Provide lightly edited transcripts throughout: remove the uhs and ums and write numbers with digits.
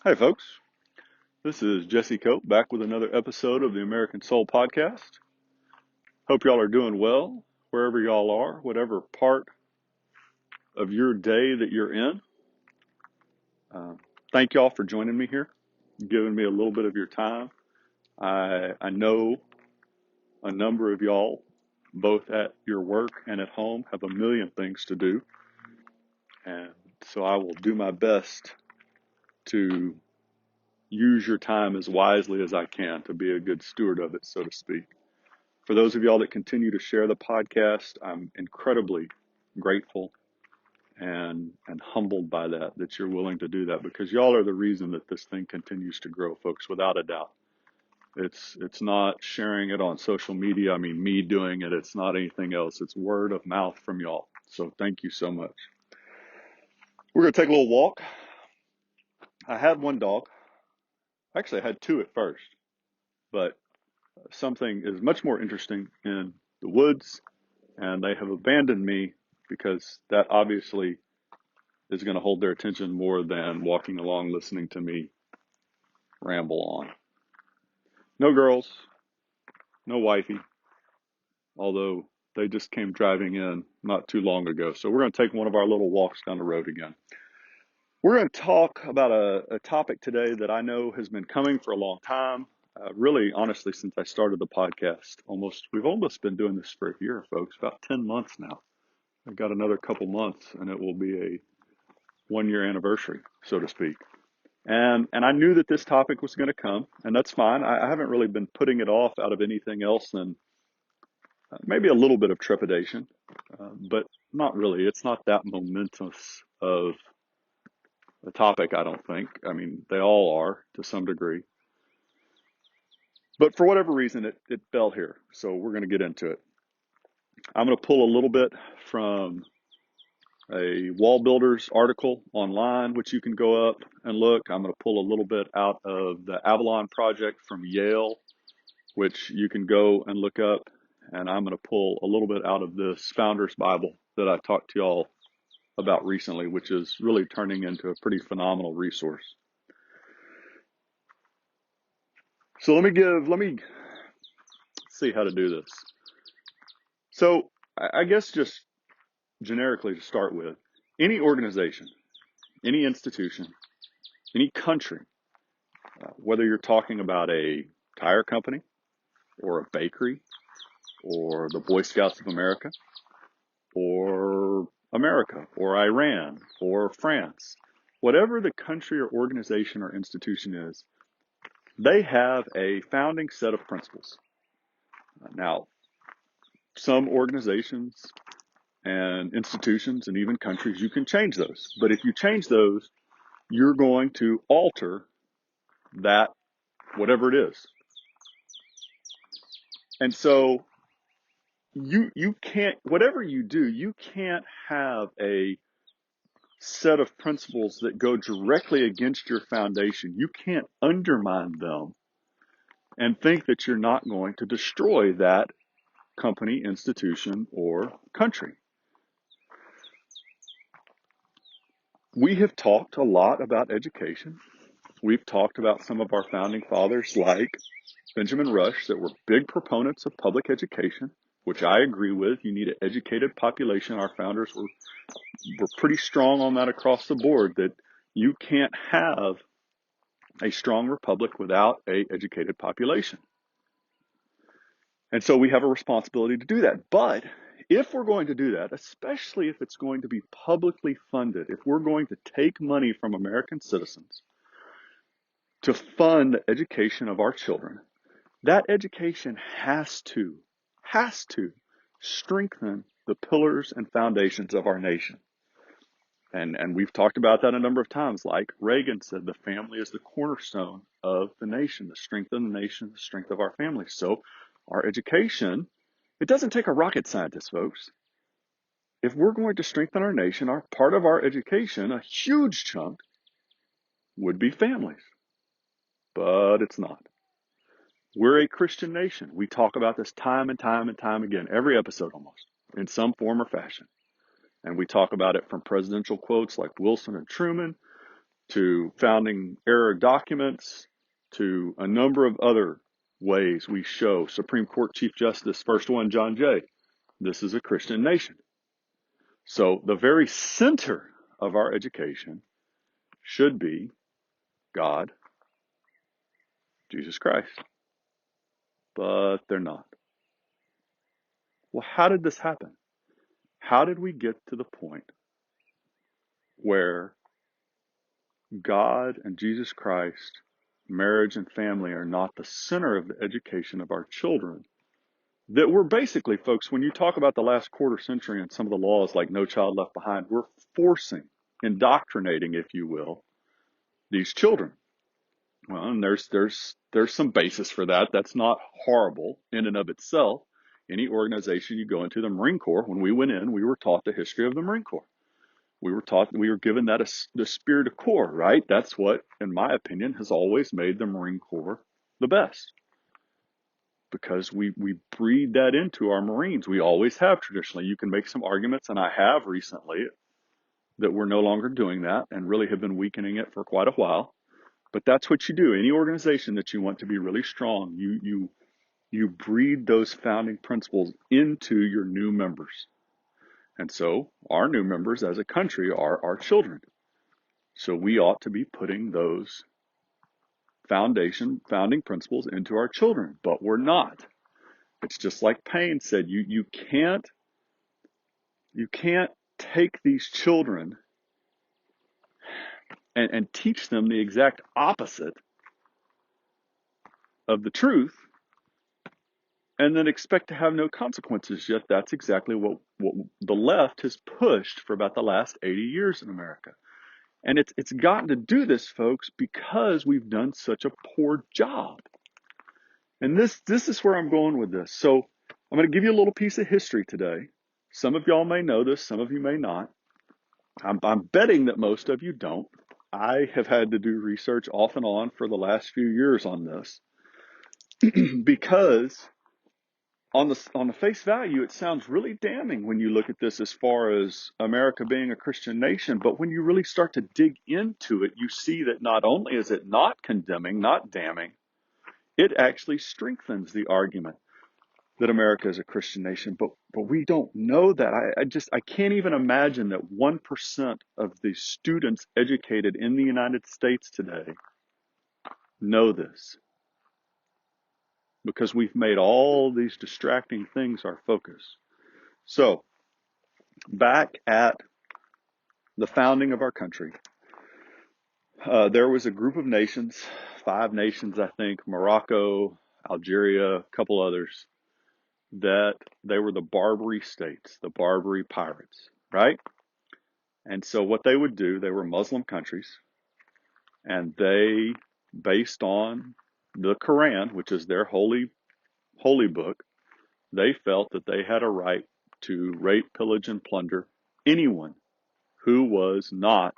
Hi, folks. This is Jesse Cope back with another episode of the American Soul Podcast. Hope y'all are doing well, wherever y'all are, whatever part of your day that you're in. Thank y'all for joining me here, giving me a little bit of your time. I know a number of y'all, both at your work and at home, have a million things to do. And so I will do my best to use your time as wisely as I can to be a good steward of it, so to speak. For those of y'all that continue to share the podcast, I'm incredibly grateful and humbled by that you're willing to do that, because y'all are the reason that this thing continues to grow, folks, without a doubt. It's not sharing it on social media. I mean, me doing it. It's not anything else. It's word of mouth from y'all. So thank you so much. We're going to take a little walk. I had one dog. Actually, I had two at first, but something is much more interesting in the woods, and they have abandoned me because that obviously is going to hold their attention more than walking along listening to me ramble on. No girls, no wifey, although they just came driving in not too long ago. So we're going to take one of our little walks down the road again. We're going to talk about a topic today that I know has been coming for a long time. Really, honestly, since I started the podcast, we've almost been doing this for a year, folks, about 10 months now. I've got another couple months and it will be a 1-year anniversary, so to speak. And I knew that this topic was going to come, and that's fine. I haven't really been putting it off out of anything else than maybe a little bit of trepidation, but not really. It's not that momentous of a topic, I don't think. I mean, they all are to some degree. But for whatever reason, it fell here. So we're going to get into it. I'm going to pull a little bit from a wall builders article online, which you can go up and look. I'm going to pull a little bit out of the Avalon Project from Yale, which you can go and look up. And I'm going to pull a little bit out of this Founder's Bible that I talked to y'all about recently, which is really turning into a pretty phenomenal resource. So let me see how to do this. So I guess just generically to start with, any organization, any institution, any country, whether you're talking about a tire company or a bakery or the Boy Scouts of America or Iran or France, whatever the country or organization or institution is, they have a founding set of principles. Now, some organizations and institutions and even countries, you can change those. But if you change those, you're going to alter that, whatever it is. And so you can't, whatever you do, you can't have a set of principles that go directly against your foundation. You can't undermine them and think that you're not going to destroy that company, institution, or country. We have talked a lot about education. We've talked about some of our founding fathers like Benjamin Rush that were big proponents of public education, which I agree with. You need an educated population. Our founders were pretty strong on that across the board, that you can't have a strong republic without an educated population. And so we have a responsibility to do that. But if we're going to do that, especially if it's going to be publicly funded, if we're going to take money from American citizens to fund the education of our children, that education has to strengthen the pillars and foundations of our nation. And we've talked about that a number of times. Like Reagan said, the family is the cornerstone of the nation, the strength of the nation, the strength of our family. So our education, it doesn't take a rocket scientist, folks. If we're going to strengthen our nation, part of our education, a huge chunk, would be families. But it's not. We're a Christian nation. We talk about this time and time and time again, every episode almost, in some form or fashion. And we talk about it from presidential quotes like Wilson and Truman to founding era documents, to a number of other ways we show Supreme Court Chief Justice, first one, John Jay, this is a Christian nation. So the very center of our education should be God, Jesus Christ. But they're not. Well, how did this happen? How did we get to the point where God and Jesus Christ, marriage and family are not the center of the education of our children? That we're basically, folks, when you talk about the last quarter century and some of the laws like No Child Left Behind, we're forcing, indoctrinating, if you will, these children. Well, and there's some basis for that. That's not horrible in and of itself. Any organization you go into, the Marine Corps, when we went in, we were taught the history of the Marine Corps. We were given that the spirit of corps, right? That's what, in my opinion, has always made the Marine Corps the best, because we breed that into our Marines. We always have traditionally. You can make some arguments, and I have recently, that we're no longer doing that and really have been weakening it for quite a while. But that's what you do. Any organization that you want to be really strong, you breed those founding principles into your new members. And so our new members as a country are our children. So we ought to be putting those founding principles into our children, but we're not. It's just like Payne said, you can't take these children and teach them the exact opposite of the truth and then expect to have no consequences. Yet that's exactly what the left has pushed for about the last 80 years in America. And it's gotten to do this, folks, because we've done such a poor job. And this is where I'm going with this. So I'm going to give you a little piece of history today. Some of y'all may know this, some of you may not. I'm betting that most of you don't. I have had to do research off and on for the last few years on this because on the face value, it sounds really damning when you look at this as far as America being a Christian nation. But when you really start to dig into it, you see that not only is it not condemning, not damning, it actually strengthens the argument that America is a Christian nation. But we don't know that. I can't even imagine that 1% of the students educated in the United States today know this, because we've made all these distracting things our focus. So back at the founding of our country, there was a group of nations, 5 nations, I think, Morocco, Algeria, a couple others, that they were the Barbary states, the Barbary pirates, right? And so what they would do, they were Muslim countries, and they, based on the Quran, which is their holy book, they felt that they had a right to rape, pillage, and plunder anyone who was not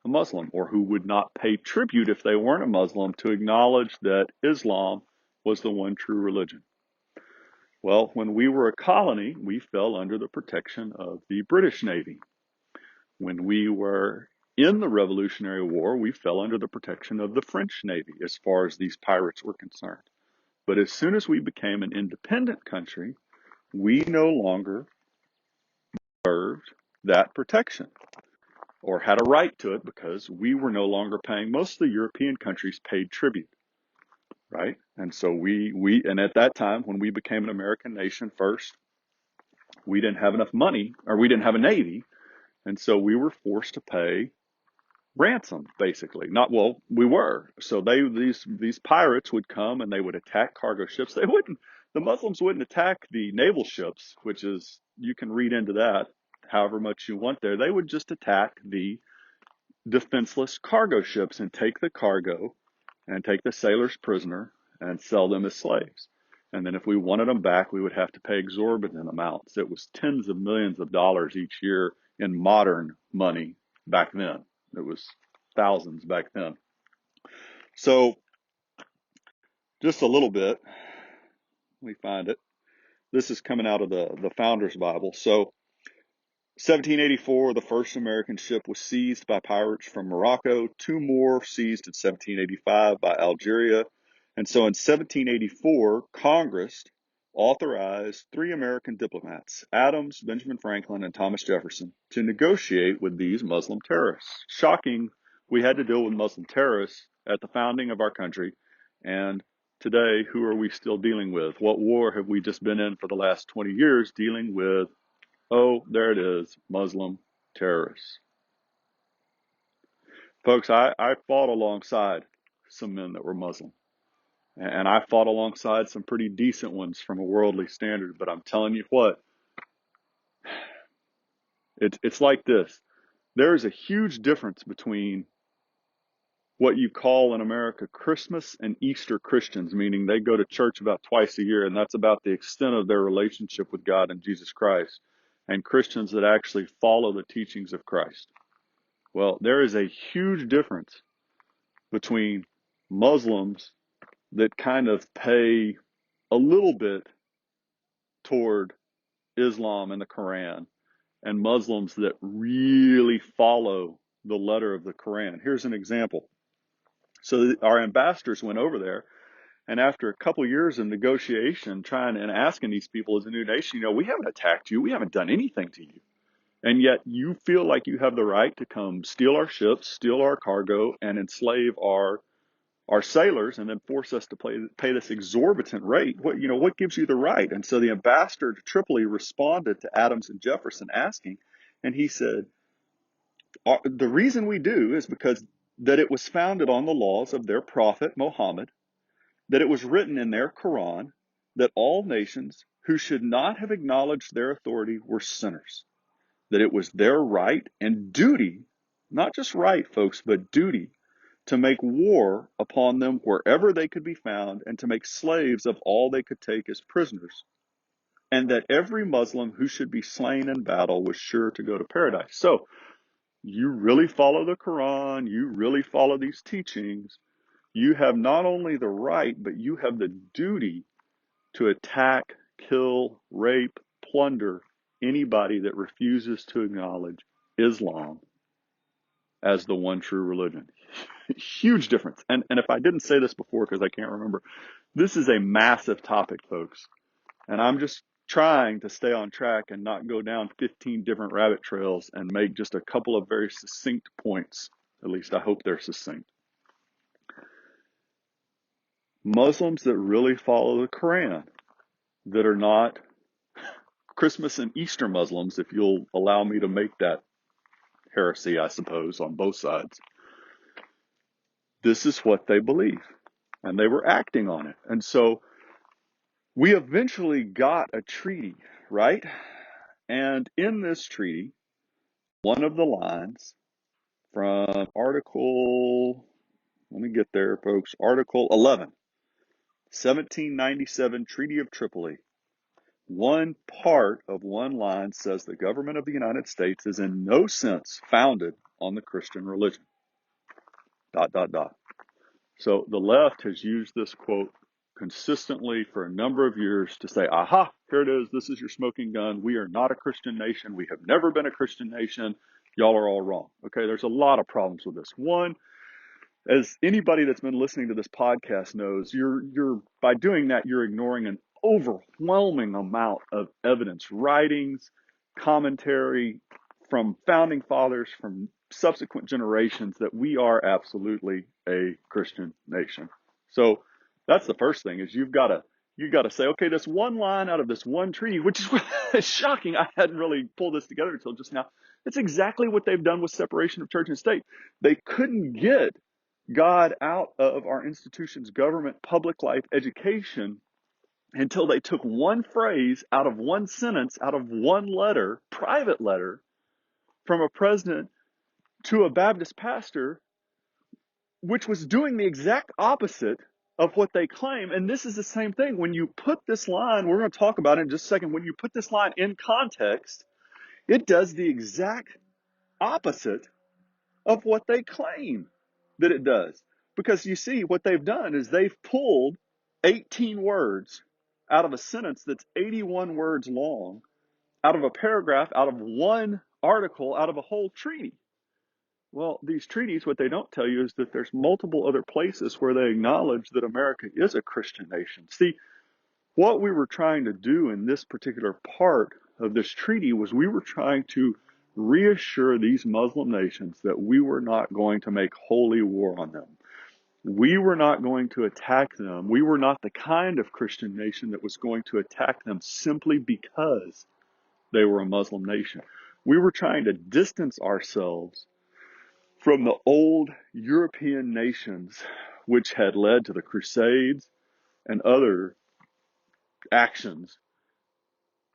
a Muslim, or who would not pay tribute if they weren't a Muslim, to acknowledge that Islam was the one true religion. Well, when we were a colony, we fell under the protection of the British Navy. When we were in the Revolutionary War, we fell under the protection of the French Navy as far as these pirates were concerned. But as soon as we became an independent country, we no longer served that protection or had a right to it, because we were no longer paying. Most of the European countries paid tribute, right? And so and at that time, when we became an American nation first, we didn't have enough money, or we didn't have a navy, and so we were forced to pay ransom, basically. We were. So these pirates would come and they would attack cargo ships. The Muslims wouldn't attack the naval ships, which is, you can read into that however much you want there. They would just attack the defenseless cargo ships and take the cargo and take the sailors prisoner and sell them as slaves. And then if we wanted them back, we would have to pay exorbitant amounts. It was tens of millions of dollars each year in modern money back then. It was thousands back then. So just a little bit, let me find it. This is coming out of the Founder's Bible. So 1784, the first American ship was seized by pirates from Morocco. Two more seized in 1785 by Algeria. And so in 1784, Congress authorized three American diplomats, Adams, Benjamin Franklin, and Thomas Jefferson, to negotiate with these Muslim terrorists. Shocking, we had to deal with Muslim terrorists at the founding of our country. And today, who are we still dealing with? What war have we just been in for the last 20 years dealing with? Oh, there it is, Muslim terrorists. Folks, I fought alongside some men that were Muslim. And I fought alongside some pretty decent ones from a worldly standard. But I'm telling you what, it's like this. There is a huge difference between what you call in America Christmas and Easter Christians, meaning they go to church about twice a year, and that's about the extent of their relationship with God and Jesus Christ, and Christians that actually follow the teachings of Christ. Well, there is a huge difference between Muslims that kind of pay a little bit toward Islam and the Quran and Muslims that really follow the letter of the Quran. Here's an example. So our ambassadors went over there, and after a couple of years of negotiation, trying and asking these people as a new nation, we haven't attacked you, we haven't done anything to you. And yet you feel like you have the right to come steal our ships, steal our cargo, and enslave our sailors, and then force us to pay this exorbitant rate. What gives you the right? And so the ambassador to Tripoli responded to Adams and Jefferson asking, and he said, the reason we do is because that it was founded on the laws of their prophet Muhammad, that it was written in their Quran, that all nations who should not have acknowledged their authority were sinners, that it was their right and duty, not just right, folks, but duty, to make war upon them wherever they could be found, and to make slaves of all they could take as prisoners, and that every Muslim who should be slain in battle was sure to go to paradise. So, you really follow the Quran, you really follow these teachings, you have not only the right, but you have the duty to attack, kill, rape, plunder anybody that refuses to acknowledge Islam as the one true religion. Huge difference. And if I didn't say this before because I can't remember, this is a massive topic, folks. And I'm just trying to stay on track and not go down 15 different rabbit trails and make just a couple of very succinct points. At least I hope they're succinct. Muslims that really follow the Quran, that are not Christmas and Easter Muslims, if you'll allow me to make that heresy, I suppose, on both sides. This is what they believe, and they were acting on it. And so we eventually got a treaty, right? And in this treaty, one of the lines from Article, let me get there, folks, Article 11, 1797 Treaty of Tripoli. One part of one line says the government of the United States is in no sense founded on the Christian religion. ... So the left has used this quote consistently for a number of years to say, aha, here it is. This is your smoking gun. We are not a Christian nation. We have never been a Christian nation. Y'all are all wrong. Okay, there's a lot of problems with this. One, as anybody that's been listening to this podcast knows, you're by doing that, you're ignoring an overwhelming amount of evidence, writings, commentary from founding fathers, from subsequent generations, that we are absolutely a Christian nation. So that's the first thing, is you've got to say, okay, this one line out of this one treaty, which is shocking. I hadn't really pulled this together until just now. It's exactly what they've done with separation of church and state. They couldn't get God out of our institutions, government, public life, education, until they took one phrase out of one sentence, out of one letter, private letter, from a president to a Baptist pastor, which was doing the exact opposite of what they claim. And this is the same thing. When you put this line, we're going to talk about it in just a second, when you put this line in context, it does the exact opposite of what they claim that it does. Because you see, what they've done is they've pulled 18 words out of a sentence that's 81 words long, out of a paragraph, out of one article, out of a whole treaty. Well, these treaties, what they don't tell you is that there's multiple other places where they acknowledge that America is a Christian nation. See, what we were trying to do in this particular part of this treaty was we were trying to reassure these Muslim nations that we were not going to make holy war on them. We were not going to attack them. We were not the kind of Christian nation that was going to attack them simply because they were a Muslim nation. We were trying to distance ourselves from the old European nations which had led to the Crusades and other actions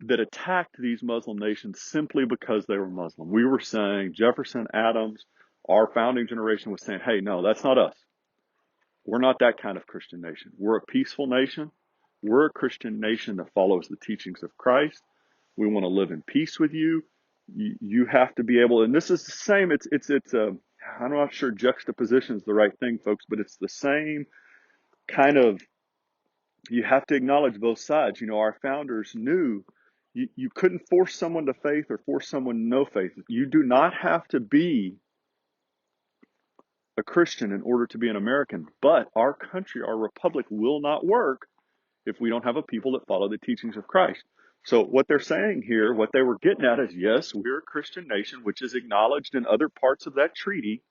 that attacked these Muslim nations simply because they were Muslim. We were saying, Jefferson, Adams, our founding generation was saying, hey, no, that's not us. We're not that kind of Christian nation. We're a peaceful nation. We're a Christian nation that follows the teachings of Christ. We want to live in peace with you. You have to be able, and this is the same. I'm not sure juxtaposition is the right thing, folks, but it's the same kind of, you have to acknowledge both sides. You know, our founders knew you couldn't force someone to faith or force someone to no faith. You do not have to be a Christian in order to be an American, but our country, our republic will not work if we don't have a people that follow the teachings of Christ. So what they're saying here, what they were getting at is, yes, we're a Christian nation, which is acknowledged in other parts of that treaty.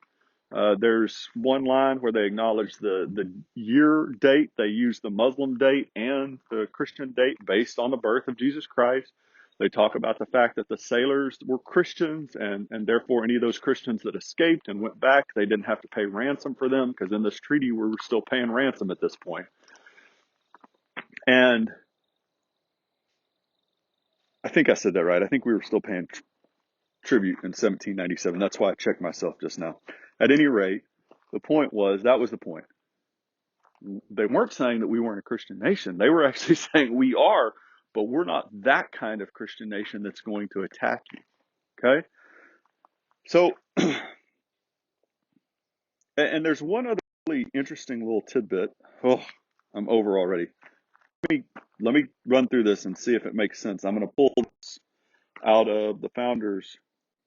There's one line where they acknowledge the year date. They use the Muslim date and the Christian date based on the birth of Jesus Christ. They talk about the fact that the sailors were Christians, and therefore any of those Christians that escaped and went back, they didn't have to pay ransom for them, because in this treaty we were still paying ransom at this point. And I think I said that right. I think we were still paying tribute in 1797. That's why I checked myself just now. At any rate, the point was, that was the point. They weren't saying that we weren't a Christian nation. They were actually saying we are, but we're not that kind of Christian nation that's going to attack you. Okay? So, and there's one other really interesting little tidbit. Oh, I'm over already. Let me run through this and see if it makes sense. I'm going to pull this out of the Founders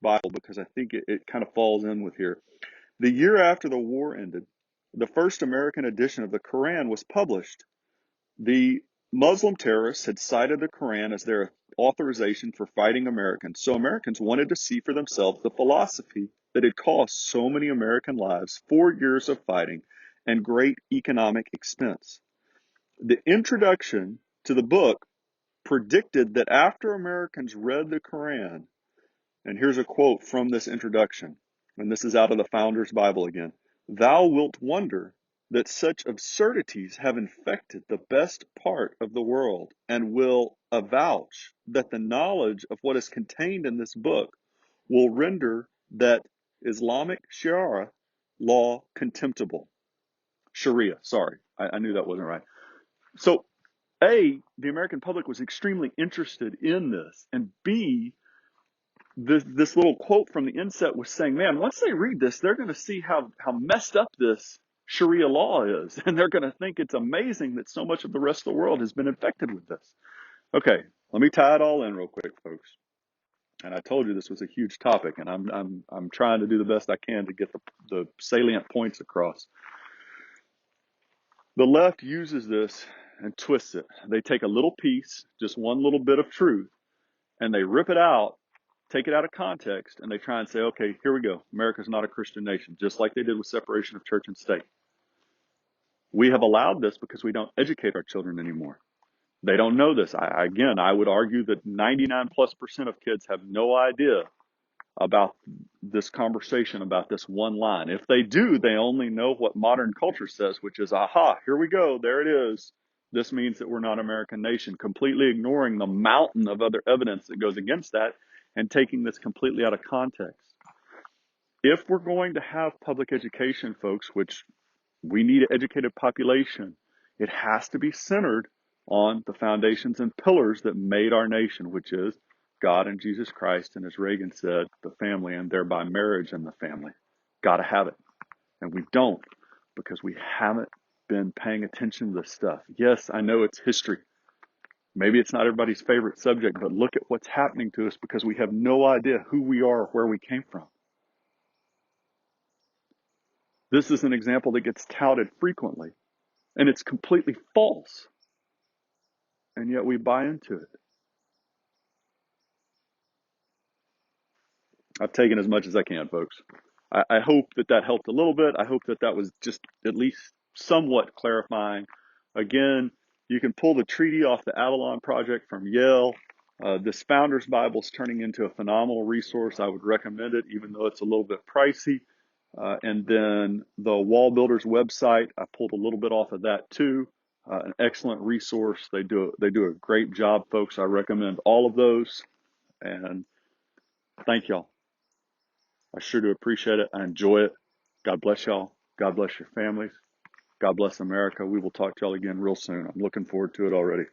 Bible because I think it kind of falls in with here. The year after the war ended, the first American edition of the Quran was published. The Muslim terrorists had cited the Quran as their authorization for fighting Americans, so Americans wanted to see for themselves the philosophy that had cost so many American lives, 4 years of fighting, and great economic expense. The introduction to the book predicted that after Americans read the Quran, and here's a quote from this introduction, and this is out of the Founders Bible again, "Thou wilt wonder that such absurdities have infected the best part of the world, and will avouch that the knowledge of what is contained in this book will render that Islamic Sharia law contemptible." Sharia, sorry, I knew that wasn't right. So, A, the American public was extremely interested in this, and B, this little quote from the inset was saying, man, once they read this, they're going to see how messed up this Sharia law is. And they're going to think it's amazing that so much of the rest of the world has been infected with this. Okay, let me tie it all in real quick, folks. And I told you this was a huge topic, and I'm trying to do the best I can to get the salient points across. The left uses this and twists it. They take a little piece, just one little bit of truth, and they rip it out, take it out of context, and they try and say, okay, here we go. America's not a Christian nation, just like they did with separation of church and state. We have allowed this because we don't educate our children anymore. They don't know this. I would argue that 99+% of kids have no idea about this conversation, about this one line. If they do, they only know what modern culture says, which is, aha, here we go, there it is. This means that we're not an American nation, completely ignoring the mountain of other evidence that goes against that and taking this completely out of context. If we're going to have public education, folks, which we need an educated population, it has to be centered on the foundations and pillars that made our nation, which is God and Jesus Christ, and as Reagan said, the family, and thereby marriage and the family. Got to have it. And we don't, because we haven't been paying attention to this stuff. Yes, I know it's history. Maybe it's not everybody's favorite subject, but look at what's happening to us because we have no idea who we are, where we came from. This is an example that gets touted frequently, and it's completely false, and yet we buy into it. I've taken as much as I can, folks. I hope that that helped a little bit. I hope that that was just at least somewhat clarifying. Again, you can pull the treaty off the Avalon Project from Yale. This Founders Bible is turning into a phenomenal resource. I would recommend it, even though it's a little bit pricey. And then the Wall Builders website, I pulled a little bit off of that too. An excellent resource. They do a great job, folks. I recommend all of those. And thank y'all. I sure do appreciate it. I enjoy it. God bless y'all. God bless your families. God bless America. We will talk to y'all again real soon. I'm looking forward to it already.